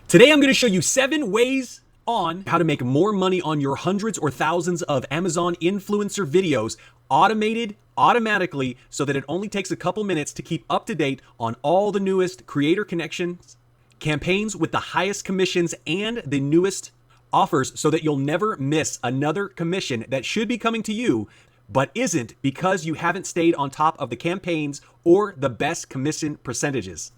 Today I'm going to show you 7 ways on how to make more money on your hundreds or thousands of Amazon influencer videos automatically so that it only takes a couple minutes to keep up to date on all the newest creator connections, campaigns with the highest commissions, and the newest offers so that you'll never miss another commission that should be coming to you but isn't because you haven't stayed on top of the campaigns or the best commission percentages.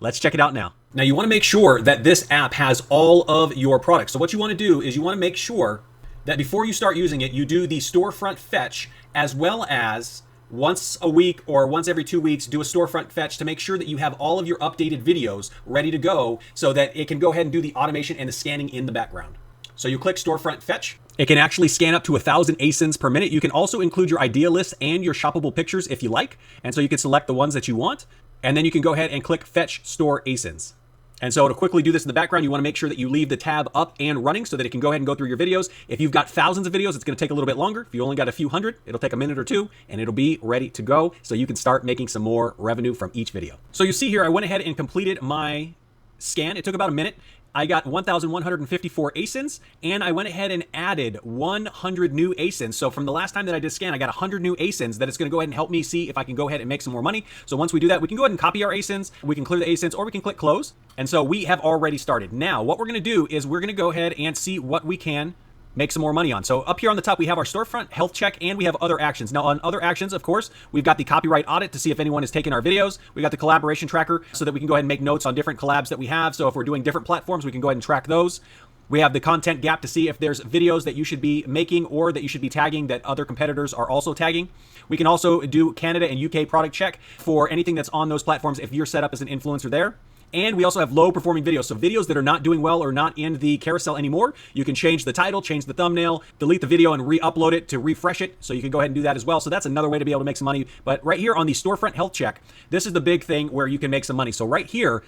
Let's check it out now. Now you want to make sure that this app has all of your products. So what you want to do is you want to make sure that before you start using it, you do the storefront fetch, as well as once a week or once every 2 weeks, do a storefront fetch to make sure that you have all of your updated videos ready to go so that it can go ahead and do the automation and the scanning in the background. So you click storefront fetch. It can actually scan up to 1,000 ASINs per minute. You can also include your idea list and your shoppable pictures if you like. And so you can select the ones that you want. And then you can go ahead and click Fetch Store ASINs. And so to quickly do this in the background, you want to make sure that you leave the tab up and running so that it can go ahead and go through your videos. If you've got thousands of videos, it's going to take a little bit longer. If you only got a few hundred, it'll take a minute or two and it'll be ready to go so you can start making some more revenue from each video. So you see here, I went ahead and completed my scan. It took about a minute. I got 1,154 ASINs, and I went ahead and added 100 new ASINs. So from the last time that I did scan, I got 100 new ASINs that it's going to go ahead and help me see if I can go ahead and make some more money. So once we do that, we can go ahead and copy our ASINs, we can clear the ASINs, or we can click close. And so we have already started. Now, what we're going to do is we're going to go ahead and see what we can make some more money on. So up here on the top, we have our storefront health check, and we have other actions. Now on other actions, of course, we've got the copyright audit to see if anyone has taken our videos. We got the collaboration tracker so that we can go ahead and make notes on different collabs that we have. So if we're doing different platforms, we can go ahead and track those. We have the content gap to see if there's videos that you should be making or that you should be tagging that other competitors are also tagging. We can also do Canada and UK product check for anything that's on those platforms if you're set up as an influencer there. And we also have low performing videos. So videos that are not doing well or not in the carousel anymore, you can change the title, change the thumbnail, delete the video and re-upload it to refresh it. So you can go ahead and do that as well. So that's another way to be able to make some money. But right here on the storefront health check, this is the big thing where you can make some money. So right here,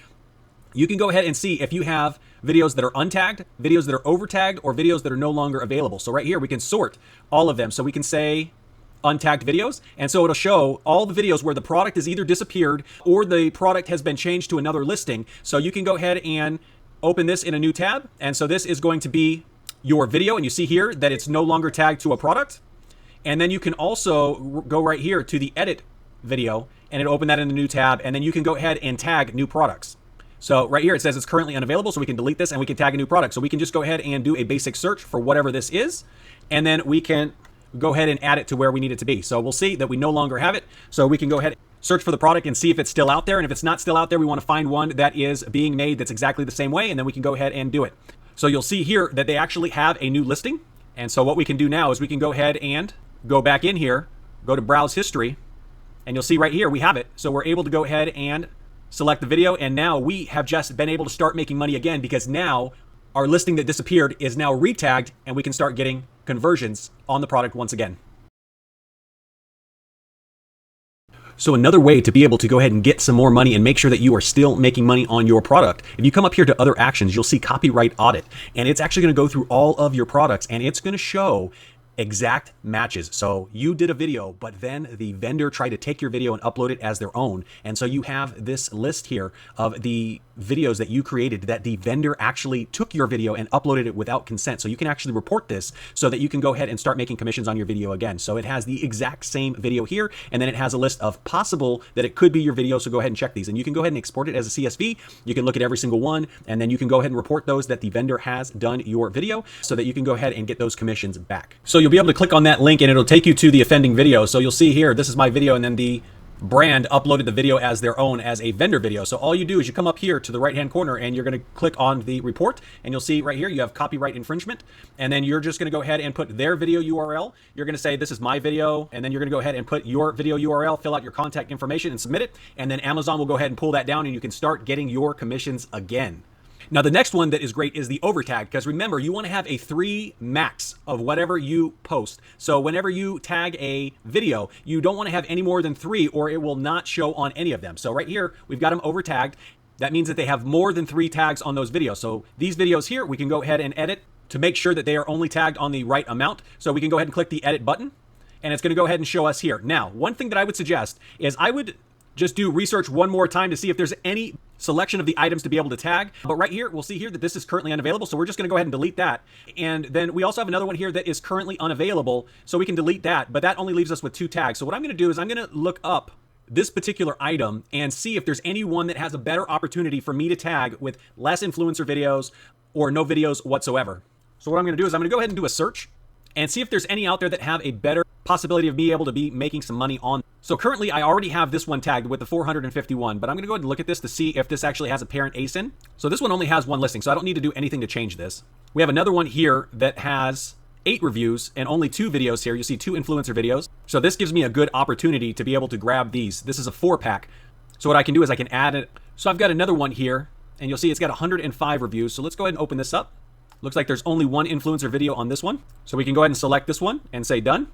you can go ahead and see if you have videos that are untagged, videos that are overtagged, or videos that are no longer available. So right here, we can sort all of them. So we can say untagged videos, and so it'll show all the videos where the product has either disappeared or the product has been changed to another listing. So you can go ahead and open this in a new tab, and so this is going to be your video, and you see here that it's no longer tagged to a product. And then you can also go right here to the edit video, and it'll open that in a new tab, and then you can go ahead and tag new products. So right here it says it's currently unavailable, so we can delete this and we can tag a new product. So we can just go ahead and do a basic search for whatever this is, and then we can go ahead and add it to where we need it to be. So we'll see that we no longer have it. So we can go ahead and search for the product and see if it's still out there. And if it's not still out there, we want to find one that is being made that's exactly the same way, and then we can go ahead and do it. So you'll see here that they actually have a new listing. And so what we can do now is we can go ahead and go back in here, go to browse history, and you'll see right here we have it. So we're able to go ahead and select the video, and now we have just been able to start making money again because now our listing that disappeared is now retagged, and we can start getting conversions on the product once again. So another way to be able to go ahead and get some more money and make sure that you are still making money on your product, if you come up here to other actions, you'll see copyright audit, and it's actually going to go through all of your products, and it's going to show exact matches. So you did a video, but then the vendor tried to take your video and upload it as their own. And so you have this list here of the videos that you created that the vendor actually took your video and uploaded it without consent. So you can actually report this so that you can go ahead and start making commissions on your video again. So it has the exact same video here, and then it has a list of possible that it could be your video. So go ahead and check these, and you can go ahead and export it as a CSV. You can look at every single one, and then you can go ahead and report those that the vendor has done your video so that you can go ahead and get those commissions back. So you'll be able to click on that link and it'll take you to the offending video. So you'll see here, this is my video, and then the brand uploaded the video as their own as a vendor video. So all you do is you come up here to the right hand corner and you're going to click on the report, and you'll see right here you have copyright infringement, and then you're just going to go ahead and put their video URL. You're going to say this is my video, and then you're going to go ahead and put your video URL, fill out your contact information and submit it, and then Amazon will go ahead and pull that down and you can start getting your commissions again. Now, the next one that is great is the overtag, because remember, you want to have a 3 max of whatever you post. So whenever you tag a video, you don't want to have any more than 3 or it will not show on any of them. So right here, we've got them overtagged. That means that they have more than 3 tags on those videos. So these videos here, we can go ahead and edit to make sure that they are only tagged on the right amount. So we can go ahead and click the edit button, and it's going to go ahead and show us here. Now, one thing that I would suggest is I would just do research one more time to see if there's any selection of the items to be able to tag. But right here, we'll see here that this is currently unavailable. So we're just going to go ahead and delete that. And then we also have another one here that is currently unavailable. So we can delete that, but that only leaves us with 2 tags. So what I'm going to do is I'm going to look up this particular item and see if there's any one that has a better opportunity for me to tag with less influencer videos or no videos whatsoever. So what I'm going to do is I'm going to go ahead and do a search and see if there's any out there that have a better possibility of me able to be making some money on. So currently I already have this one tagged with the 451, but I'm going to go ahead and look at this to see if this actually has a parent ASIN. So this one only has 1 listing, so I don't need to do anything to change this. We have another one here that has 8 reviews and only 2 videos here. You see 2 influencer videos. So this gives me a good opportunity to be able to grab these. This is a 4-pack. So what I can do is I can add it. So I've got another one here and you'll see it's got 105 reviews. So let's go ahead and open this up. Looks like there's only 1 influencer video on this one. So we can go ahead and select this one and say done.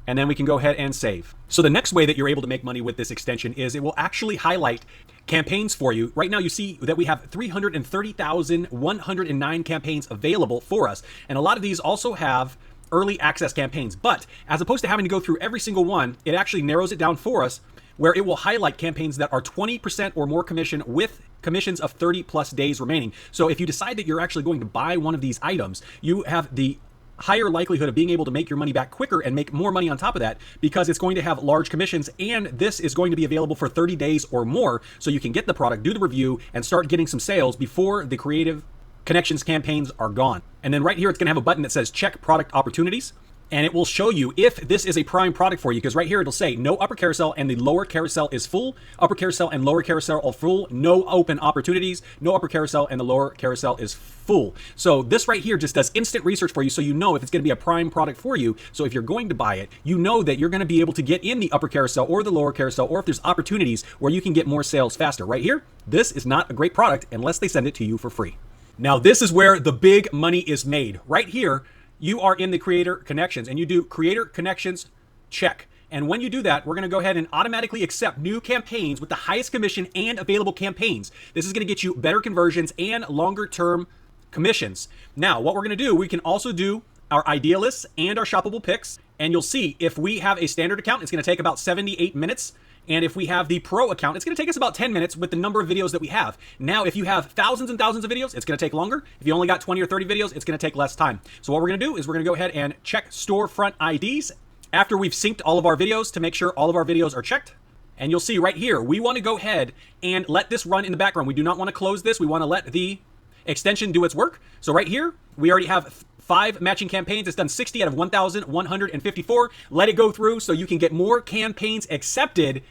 And then we can go ahead and save. So the next way that you're able to make money with this extension is it will actually highlight campaigns for you. Right now you see that we have 330,109 campaigns available for us. And a lot of these also have early access campaigns. But as opposed to having to go through every single one, it actually narrows it down for us where it will highlight campaigns that are 20% or more commission with commissions of 30+ days remaining. So if you decide that you're actually going to buy one of these items, you have the higher likelihood of being able to make your money back quicker and make more money on top of that because it's going to have large commissions, and this is going to be available for 30 days or more, so you can get the product, do the review, and start getting some sales before the creative connections campaigns are gone. And then right here it's going to have a button that says check product opportunities, and it will show you if this is a prime product for you, because right here it'll say no upper carousel and the lower carousel is full, upper carousel and lower carousel are full, no open opportunities, no upper carousel and the lower carousel is full. So this right here just does instant research for you, so you know if it's going to be a prime product for you. So if you're going to buy it, you know that you're going to be able to get in the upper carousel or the lower carousel, or if there's opportunities where you can get more sales faster. Right here, this is not a great product unless they send it to you for free. Now this is where the big money is made. Right here, you are in the creator connections and you do creator connections check. And when you do that, we're going to go ahead and automatically accept new campaigns with the highest commission and available campaigns. This is going to get you better conversions and longer term commissions. Now, what we're going to do, we can also do our idealists and our shoppable picks. And you'll see if we have a standard account, it's going to take about 78 minutes. And if we have the pro account, it's going to take us about 10 minutes with the number of videos that we have. Now, if you have thousands and thousands of videos, it's going to take longer. If you only got 20 or 30 videos, it's going to take less time. So what we're going to do is we're going to go ahead and check storefront IDs after we've synced all of our videos to make sure all of our videos are checked. And you'll see right here, we want to go ahead and let this run in the background. We do not want to close this. We want to let the extension do its work. So right here, we already have 5 matching campaigns. It's done 60 out of 1,154. Let it go through so you can get more campaigns accepted.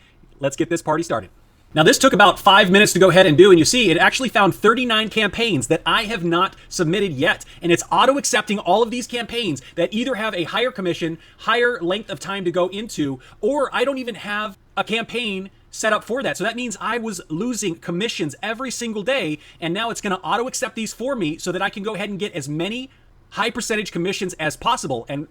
Let's get this party started. Now this took about 5 minutes to go ahead and do, and you see it actually found 39 campaigns that I have not submitted yet. And it's auto accepting all of these campaigns that either have a higher commission, higher length of time to go into, or I don't even have a campaign set up for that. So that means I was losing commissions every single day, and now it's going to auto accept these for me so that I can go ahead and get as many high percentage commissions as possible. And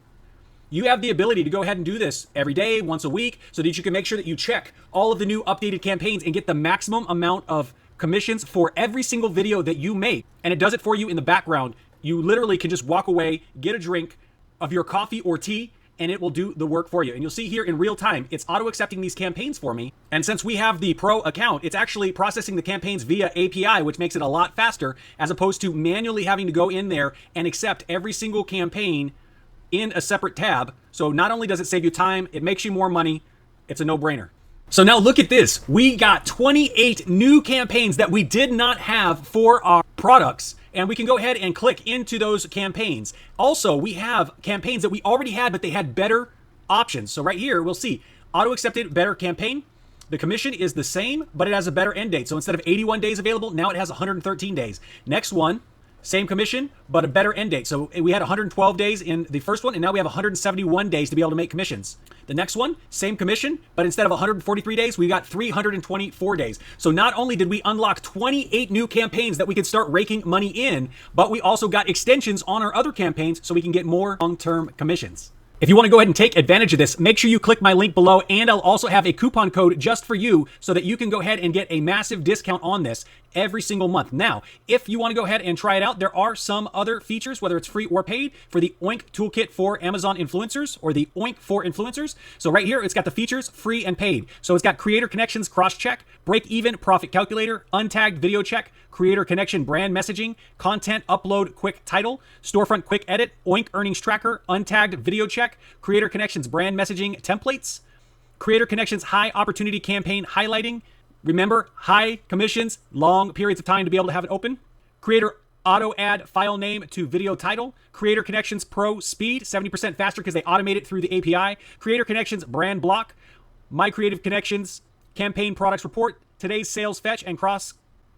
you have the ability to go ahead and do this every day, once a week, so that you can make sure that you check all of the new updated campaigns and get the maximum amount of commissions for every single video that you make. And it does it for you in the background. You literally can just walk away, get a drink of your coffee or tea, and it will do the work for you. And you'll see here in real time, it's auto accepting these campaigns for me. And since we have the pro account, it's actually processing the campaigns via API, which makes it a lot faster, as opposed to manually having to go in there and accept every single campaign in a separate tab. So not only does it save you time, it makes you more money. It's a no-brainer. So now look at this. We got 28 new campaigns that we did not have for our products, and we can go ahead and click into those campaigns. Also, we have campaigns that we already had, but they had better options. So right here, we'll see auto-accepted better campaign. The commission is the same, but it has a better end date. So instead of 81 days available, now it has 113 days. Next one, same commission, but a better end date. So we had 112 days in the first one, and now we have 171 days to be able to make commissions. The next one, same commission, but instead of 143 days, we got 324 days. So not only did we unlock 28 new campaigns that we could start raking money in, but we also got extensions on our other campaigns so we can get more long-term commissions. If you want to go ahead and take advantage of this, make sure you click my link below, and I'll also have a coupon code just for you so that you can go ahead and get a massive discount on this. every single month. Now, if you want to go ahead and try it out, there are some other features, whether it's free or paid, for the Oink toolkit for Amazon influencers, or the Oink for influencers. So right here, it's got the features, free and paid. So it's got creator connections cross-check, break-even profit calculator, untagged video check, creator connection brand messaging, content upload quick title, storefront quick edit, Oink earnings tracker, untagged video check, creator connections brand messaging templates, creator connections high opportunity campaign highlighting. Remember, high commissions, long periods of time to be able to have it open. Creator auto add file name to video title. Creator connections pro speed, 70% faster because they automate it through the API. Creator connections brand block. My creative connections campaign products report. Today's sales fetch and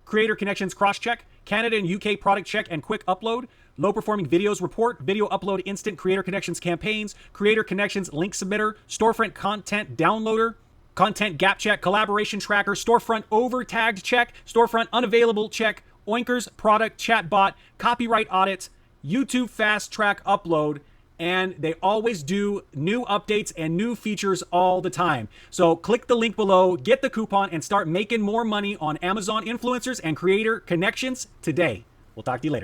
creator connections cross check. Canada and UK product check and quick upload. Low performing videos report, video upload instant, creator connections campaigns, creator connections link submitter, storefront content downloader, content gap check, collaboration tracker, storefront over tagged check, storefront unavailable check, Oinkers product chatbot, copyright audit, YouTube fast track upload, and they always do new updates and new features all the time. So click the link below, get the coupon, and start making more money on Amazon influencers and creator connections today. We'll talk to you later.